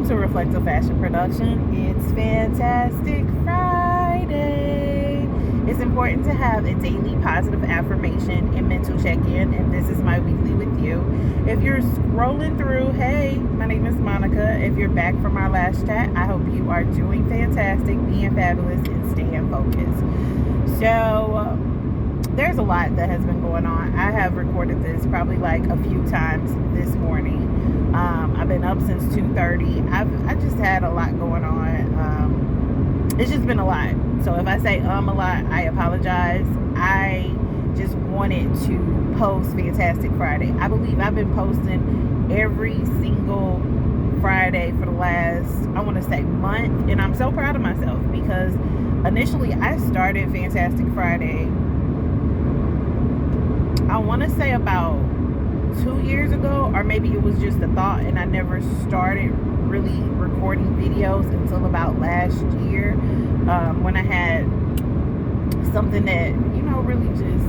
to Reflective Fashion Production. It's Fantastic Friday. It's important to have a daily positive affirmation and mental check-in, and this is my weekly with you. If you're scrolling through, hey, my name is Monica. If you're back from our last chat, I hope you are doing fantastic, being fabulous, and staying focused. So, there's a lot that has been going on. I have recorded this probably like a few times this morning. I've been up since 2:30. I just had a lot going on. It's just been a lot. So if I say a lot, I apologize. I just wanted to post Fantastic Friday. I believe I've been posting every single Friday for the last, I want to say, month. And I'm so proud of myself because initially I started Fantastic Friday, I want to say about 2 years ago, or maybe it was just a thought, and I never started really recording videos until about last year, when I had something that, really just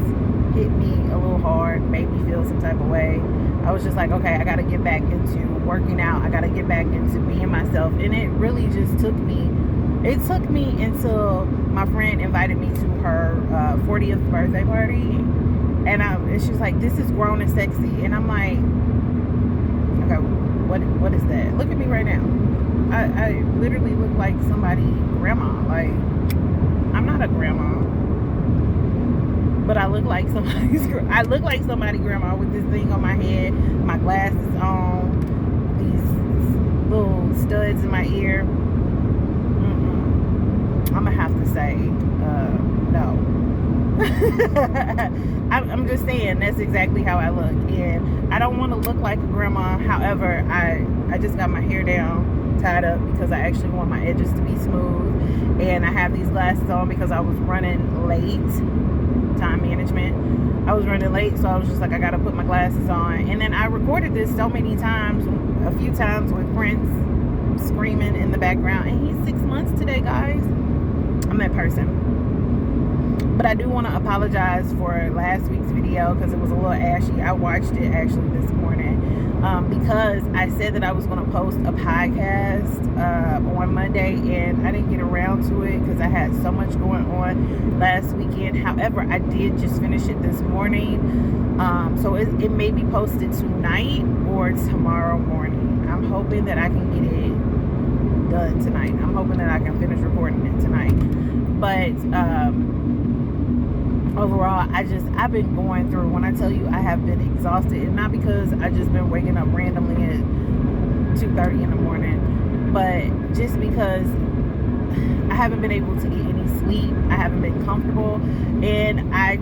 hit me a little hard, made me feel some type of way. I was just like, okay, I got to get back into working out. I got to get back into being myself. And it really just took me until my friend invited me to her 40th birthday party. And she's like, this is grown and sexy. And I'm like, okay, what is that? Look at me right now. I literally look like somebody's grandma. Like, I'm not a grandma, but I look like somebody's grandma with this thing on my head, my glasses on, these little studs in my ear. I'm gonna have to say no. I'm just saying that's exactly how I look, and I don't want to look like a grandma. However, I just got my hair down, tied up, because I actually want my edges to be smooth, and I have these glasses on because I was running late. Time management. I was running late, so I was just like, I gotta put my glasses on. And then I recorded this so many times, a few times, with Prince screaming in the background, and he's 6 months today, guys. I'm that person. But I do want to apologize for last week's video because it was a little ashy. I watched it actually this morning because I said that I was going to post a podcast on Monday, and I didn't get around to it because I had so much going on last weekend. However, I did just finish it this morning, so it may be posted tonight or tomorrow morning. I'm hoping that I can get it done tonight. I'm hoping that I can finish recording it tonight. But overall, I've been going through, when I tell you I have been exhausted, and not because I just been waking up randomly at 2:30 in the morning, but just because I haven't been able to get any sleep. I haven't been comfortable, and I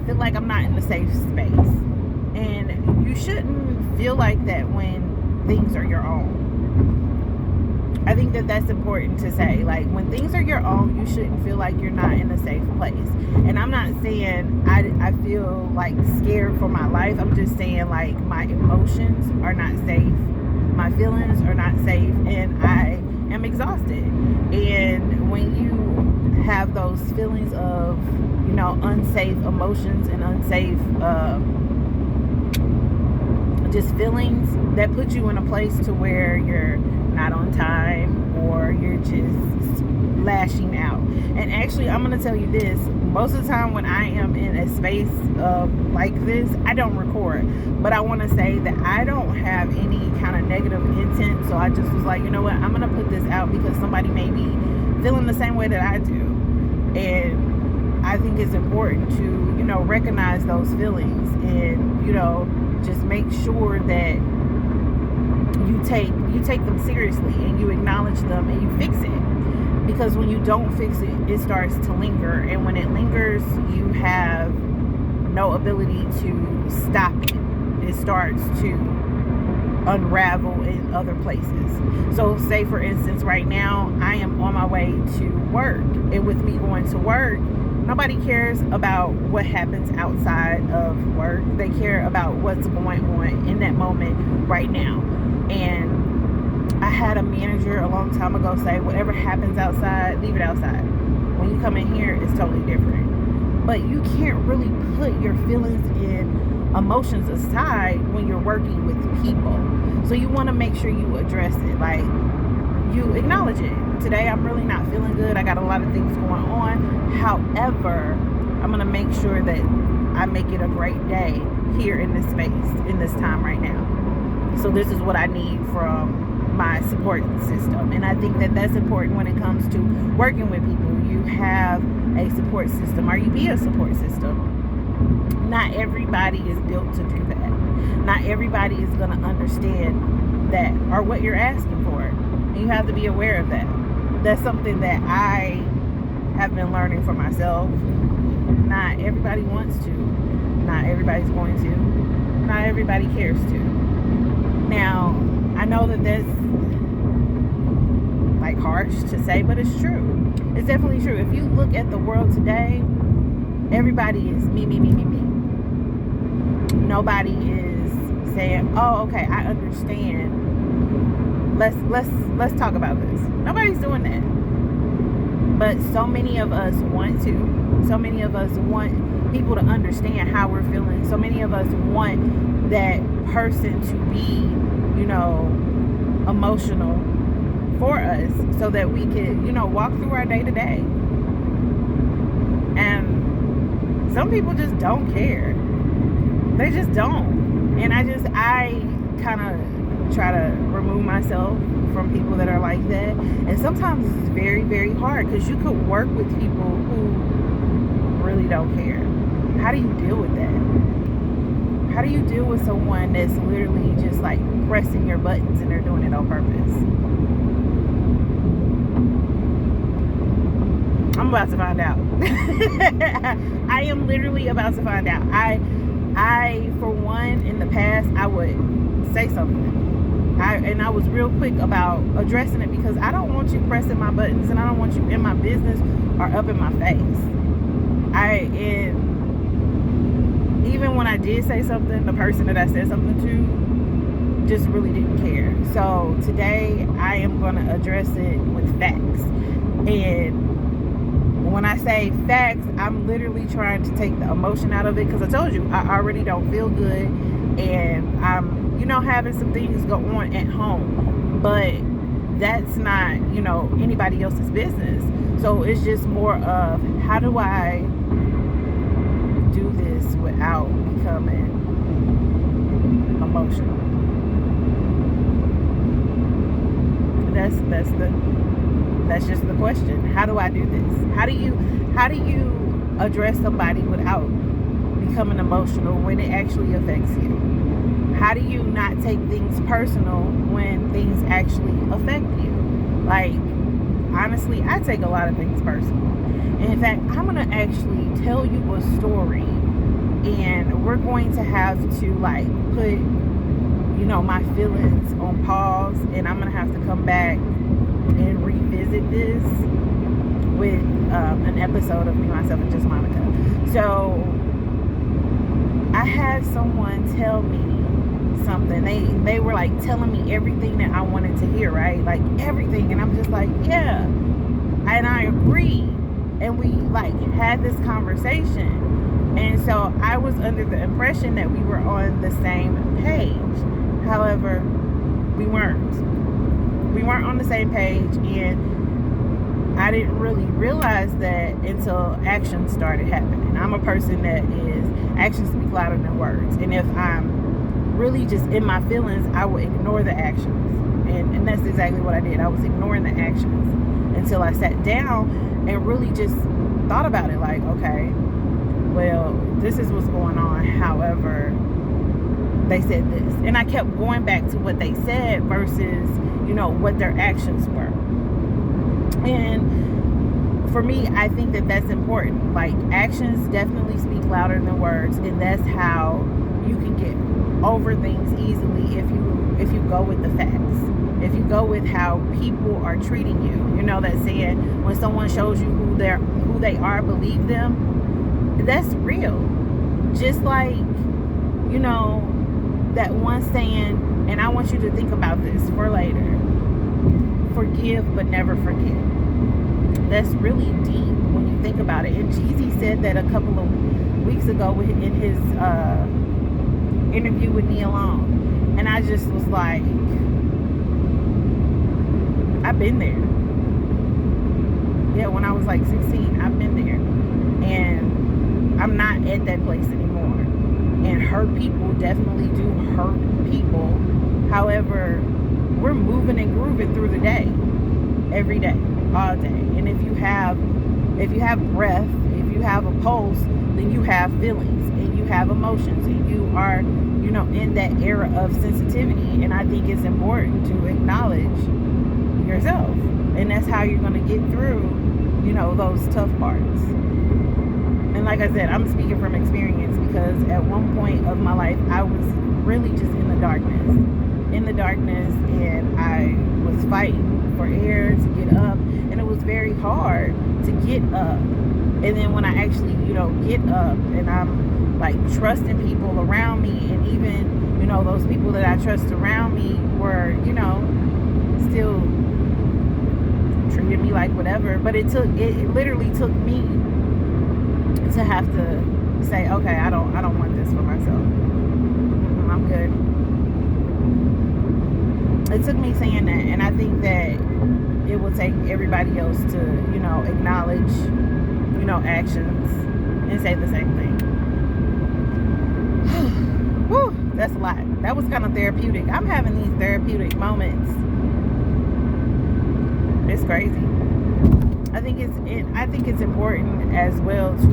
feel like I'm not in a safe space. And you shouldn't feel like that when things are your own. I think that that's important to say. Like, when things are your own, you shouldn't feel like you're not in a safe place. And I'm not saying I feel like scared for my life. I'm just saying, like, my emotions are not safe. My feelings are not safe. And I am exhausted. And when you have those feelings of, unsafe emotions and unsafe just feelings, that put you in a place to where you're not on time, or you're just lashing out. And actually, I'm going to tell you this, most of the time when I am in a space like this, I don't record. But I want to say that I don't have any kind of negative intent, so I just was like, you know what, I'm going to put this out because somebody may be feeling the same way that I do. And I think it's important to, recognize those feelings, and, just make sure that you take them seriously, and you acknowledge them, and you fix it. Because when you don't fix it, it starts to linger, and when it lingers, you have no ability to stop it. It starts to unravel in other places. So say, for instance, right now I am on my way to work, and with me going to work, nobody cares about what happens outside of work. They care about what's going on in that moment right now. And I had a manager a long time ago say, whatever happens outside, leave it outside. When you come in here, it's totally different. But you can't really put your feelings in emotions aside when you're working with people. So you want to make sure you address it. Like, you acknowledge it. Today I'm really not feeling good. I got a lot of things going on. However, I'm going to make sure that I make it a great day here in this space, in this time right now. So this is what I need from my support system. And I think that that's important when it comes to working with people. You have a support system, or you be a support system. Not everybody is built to do that. Not everybody is going to understand that or what you're asking for. And you have to be aware of that. That's something that I have been learning for myself. Not everybody wants to. Not everybody's going to. Not everybody cares to. Now, I know that that's like harsh to say, but it's true. It's definitely true. If you look at the world today, everybody is me. Nobody is saying, "Oh, okay, I understand. Let's talk about this." Nobody's doing that. But so many of us want to. So many of us want people to understand how we're feeling. So many of us want that person to be, emotional for us so that we can, walk through our day to day. And some people just don't care. They just don't. And I kind of try to remove myself from people that are like that. And sometimes it's very, very hard, because you could work with people who really don't care. How do you deal with that? How do you deal with someone that's literally just like pressing your buttons and they're doing it on purpose? I'm about to find out. I am literally about to find out. I, for one, in the past, I would say something. And I was real quick about addressing it, because I don't want you pressing my buttons, and I don't want you in my business or up in my face. Even when I did say something, the person that I said something to just really didn't care. So today I am going to address it with facts. And when I say facts, I'm literally trying to take the emotion out of it, because I told you I already don't feel good, and I'm having some things go on at home, but that's not anybody else's business. So it's just more of, how do I do this without becoming emotional? That's just the question. How do I do this? How do you address somebody without becoming emotional when it actually affects you? How do you not take things personal when things actually affect you? Like, honestly, I take a lot of things personal. And in fact, I'm going to actually tell you a story, and we're going to have to put, my feelings on pause, and I'm going to have to come back and revisit this with an episode of Me, Myself, and Just Monica. So I had someone tell me something. They were telling me everything that I wanted to hear, right? Like everything. And I'm just like, yeah. And I agree. And we had this conversation. And so I was under the impression that we were on the same page. However, we weren't. We weren't on the same page, and I didn't really realize that until actions started happening. I'm a person that actions speak louder than words. And if I'm really just in my feelings, I will ignore the actions. And that's exactly what I did. I was ignoring the actions until I sat down and really just thought about it. Like, okay, well, this is what's going on. However, they said this. And I kept going back to what they said versus, what their actions were. And for me, I think that that's important. Actions definitely speak louder than words. And that's how you can get over things easily if you go with the facts. If you go with how people are treating you. That saying, when someone shows you who they are, believe them. That's real. Just like, that one saying, and I want you to think about this for later. Forgive but never forget. That's really deep when you think about it. And Jeezy said that a couple of weeks ago in his interview with Nia Long. And I just was like, I've been there. Yeah, when I was like 16, I've been there. And I'm not at that place anymore. And hurt people definitely do hurt people. However, we're moving and grooving through the day. Every day. All day. And if you have breath, if you have a pulse, then you have feelings and you have emotions and you are, in that era of sensitivity. And I think it's important to acknowledge yourself. And that's how you're going to get through, those tough parts. And like I said, I'm speaking from experience because at one point of my life, I was really just in the darkness. And I was fighting for air to get up. And it was very hard to get up. And then when I actually, get up and I'm like trusting people around me, and even, those people that I trust around me were, still treated me like whatever. But it literally took me to have to say, okay, I don't want this for myself. I'm good. It took me saying that, and I think that it will take everybody else to, acknowledge, actions and say the same thing. Whew, that's a lot. That was kind of therapeutic. I'm having these therapeutic moments. It's crazy. I think it's important as well to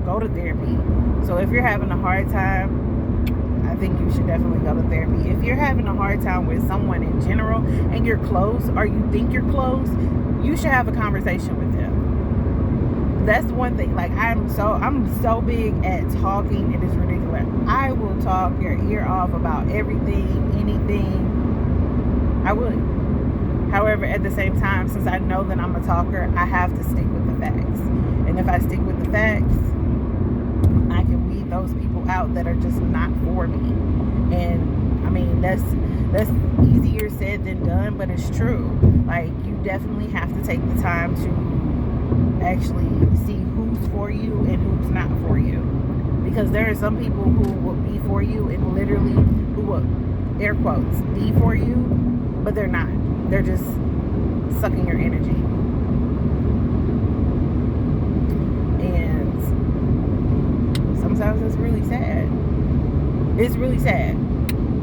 go to therapy. So if you're having a hard time, I think you should definitely go to therapy. If you're having a hard time with someone in general and you're close, or you think you're close, you should have a conversation with them. That's one thing. Like, I'm so big at talking. It is ridiculous. I will talk your ear off about everything, anything. I would. However, at the same time, since I know that I'm a talker, I have to stick with the facts. And if I stick with the facts, I can weed those people out that are just not for me. And I mean, that's easier said than done, but it's true. Like, you definitely have to take the time to actually see who's for you and who's not for you. Because there are some people who will be for you and literally who will, air quotes, be for you, but they're not. They're just sucking your energy. And sometimes it's really sad. It's really sad.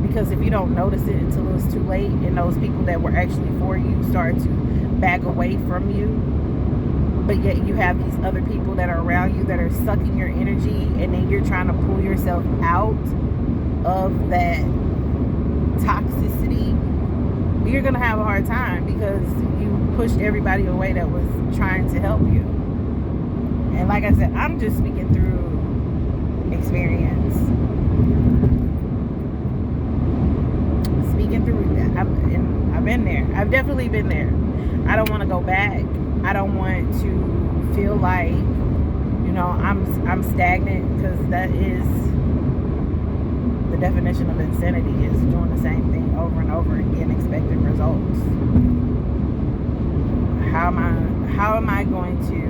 Because if you don't notice it until it's too late, and those people that were actually for you start to back away from you, but yet you have these other people that are around you that are sucking your energy, and then you're trying to pull yourself out of that toxicity, you're going to have a hard time because you pushed everybody away that was trying to help you. And like I said, I'm just speaking through experience. Speaking through that. I've been there. I've definitely been there. I don't want to go back. I don't want to feel like, I'm stagnant, because that is the definition of insanity, is doing the same thing over and over again, expecting results. How am I going to,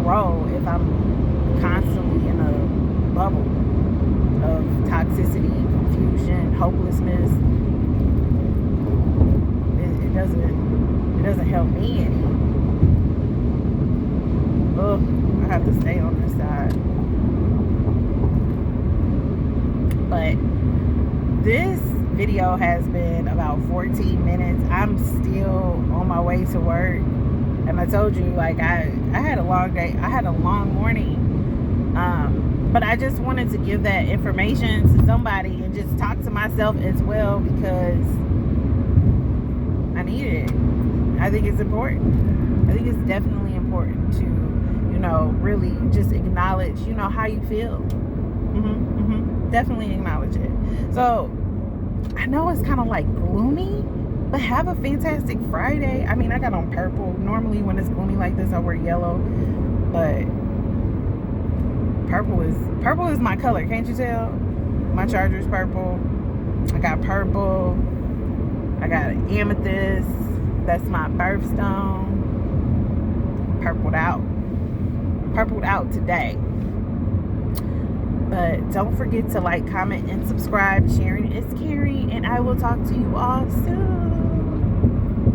grow if I'm constantly in a bubble of toxicity, confusion, hopelessness? It doesn't help me any. Ugh, I have to stay on this side. But this video has been about 14 minutes. I'm still on my way to work. And I told you, like, I had a long day. I had a long morning. But I just wanted to give that information to somebody and just talk to myself as well, because I need it. I think it's important. I think it's definitely important to, really just acknowledge, how you feel. Definitely acknowledge it. So, I know it's kind of like gloomy, but have a fantastic Friday. I mean, I got on purple. Normally when it's gloomy like this, I wear yellow, but purple is my color. Can't you tell? My charger is purple. I got purple. I got an amethyst. That's my birthstone. Purpled out today. But don't forget to like, comment, and subscribe. Sharing is caring, and I will talk to you all soon.